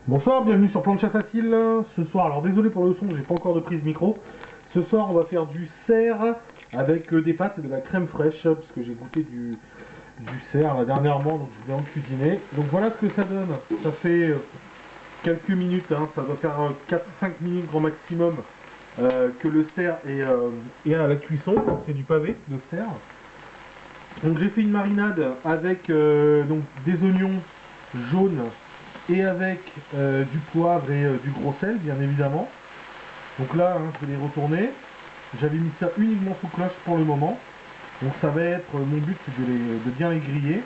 Bonsoir, bienvenue sur Plancha Facile. Ce soir, alors désolé pour le son, j'ai pas encore de prise micro. Ce soir, on va faire du cerf avec des pâtes et de la crème fraîche, parce que j'ai goûté du cerf là, dernièrement, donc je vais en cuisiner. Donc voilà ce que ça donne. Ça fait quelques minutes, hein, ça doit faire 4-5 minutes grand maximum que le cerf est à la cuisson. C'est du pavé de cerf. Donc j'ai fait une marinade avec donc des oignons jaunes et avec du poivre et du gros sel, bien évidemment. Donc là, hein, je vais les retourner. J'avais mis ça uniquement sous cloche pour le moment. Donc ça va être, mon but c'est de bien les griller.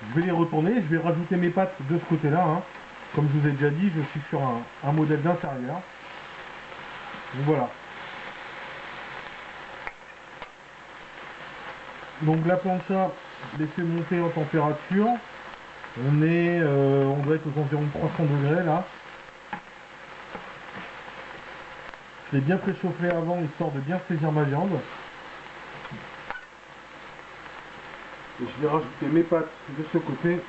Je vais les retourner, je vais rajouter mes pâtes de ce côté-là. Hein. Comme je vous ai déjà dit, je suis sur un modèle d'intérieur. Donc voilà. Donc la plancha, je l'ai fait monter en température. On doit être aux environs de 300 degrés là. Je l'ai bien préchauffé avant, histoire de bien saisir ma viande. Et je vais rajouter mes pâtes de ce côté.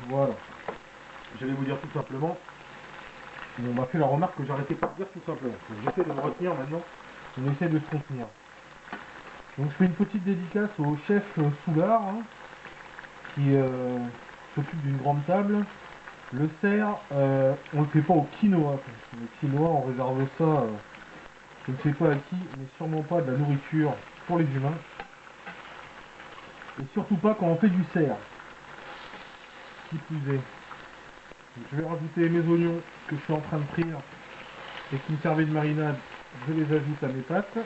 Voilà. J'allais vous dire tout simplement, on m'a fait la remarque que j'arrêtais pas de dire tout simplement. Donc j'essaie de me retenir maintenant, on essaie de se contenir. Donc je fais une petite dédicace au chef Soulard, hein, qui s'occupe d'une grande table. Le cerf, on le fait pas au quinoa. Le quinoa, on réserve ça, je ne sais pas à qui, mais sûrement pas de la nourriture pour les humains. Et surtout pas quand on fait du cerf. Qui plus est. Donc, je vais rajouter mes oignons que je suis en train de frire et qui me servaient de marinade. Je les ajoute à mes pâtes.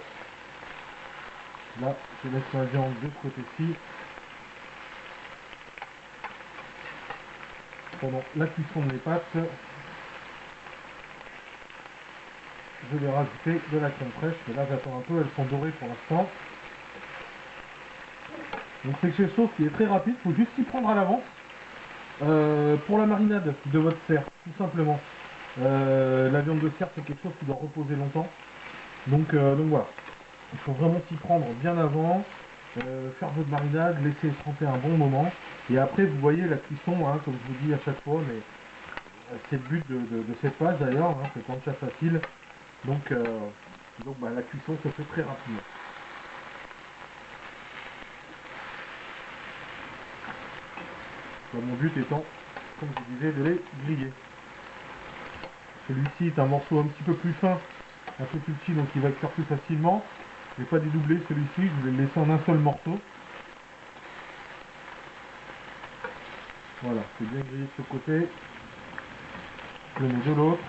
Là, je laisse ma viande de ce côté-ci. Pendant la cuisson de mes pâtes, je vais rajouter de la crème fraîche. Mais là, j'attends un peu, elles sont dorées pour l'instant. Donc c'est quelque chose qui est très rapide, il faut juste s'y prendre à l'avance. Pour la marinade de votre cerf, tout simplement. La viande de cerf, c'est quelque chose qui doit reposer longtemps. Donc voilà. Il faut vraiment s'y prendre bien avant, faire votre marinade, laisser tremper un bon moment. Et après, vous voyez la cuisson, hein, comme je vous dis à chaque fois, mais c'est le but de cette page d'ailleurs, hein, c'est plancha facile. Donc bah, la cuisson se fait très rapidement. Mon but étant, comme je vous disais, de les griller. Celui-ci est un morceau un petit peu plus fin, un peu plus petit, donc il va cuire plus facilement. Je ne vais pas dédoubler celui-ci, je vais le laisser en un seul morceau. Voilà, c'est bien grillé de ce côté. Je le mets de l'autre.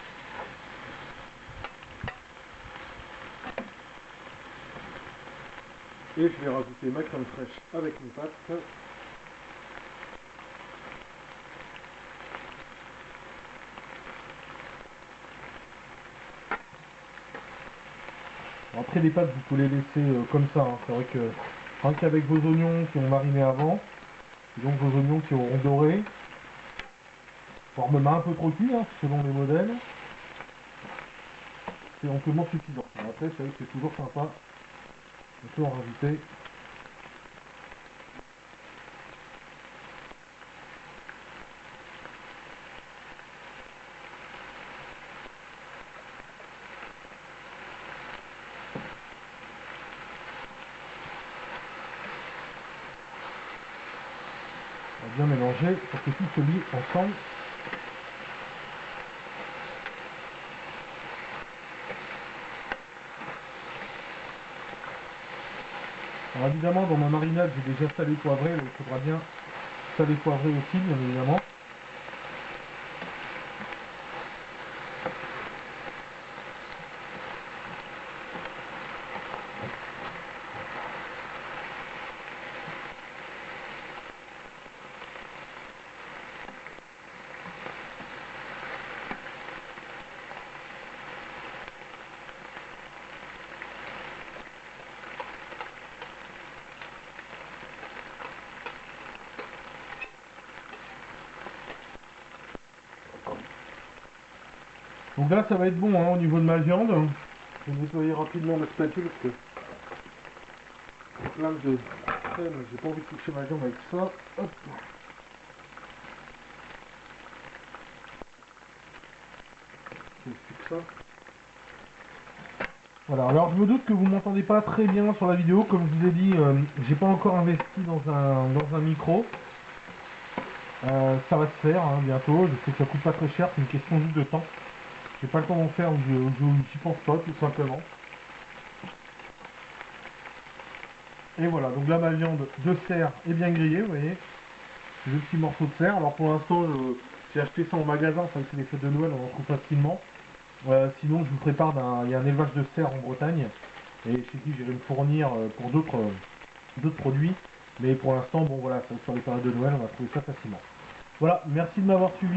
Et je vais rajouter ma crème fraîche avec mes pâtes. Bon, après les pâtes, vous pouvez les laisser comme ça. Hein. C'est vrai que rien qu'avec vos oignons qui ont mariné avant, et donc vos oignons qui auront doré, voire même un peu trop cuit, hein, selon les modèles, c'est amplement suffisant. Et après, c'est vrai que c'est toujours sympa. On peut en rajouter. On va bien mélanger pour que tout se lie ensemble. Alors évidemment, dans ma marinade, j'ai déjà salé poivré, donc il faudra bien saler poivré aussi, bien évidemment. Donc là, ça va être bon hein, au niveau de ma viande. Je vais nettoyer rapidement ma spatule parce que plein de crème, j'ai pas envie de toucher ma viande avec ça. Hop. Je fixe ça. Voilà, alors je me doute que vous m'entendez pas très bien sur la vidéo, comme je vous ai dit, j'ai pas encore investi dans un micro. Ça va se faire hein, bientôt, je sais que ça coûte pas très cher, c'est une question juste de temps. J'ai pas le temps d'en faire, j'y pense pas tout simplement. Et voilà, donc là ma viande de cerf est bien grillée, vous voyez. Deux petits morceaux de cerf, alors pour l'instant j'ai acheté ça en magasin, ça c'est les fêtes de Noël, on en trouve facilement. Sinon je vous prépare il y a un élevage de cerfs en Bretagne, et chez qui j'irai me fournir pour d'autres produits. Mais pour l'instant, bon voilà, sur les périodes de Noël, on va trouver ça facilement. Voilà, merci de m'avoir suivi.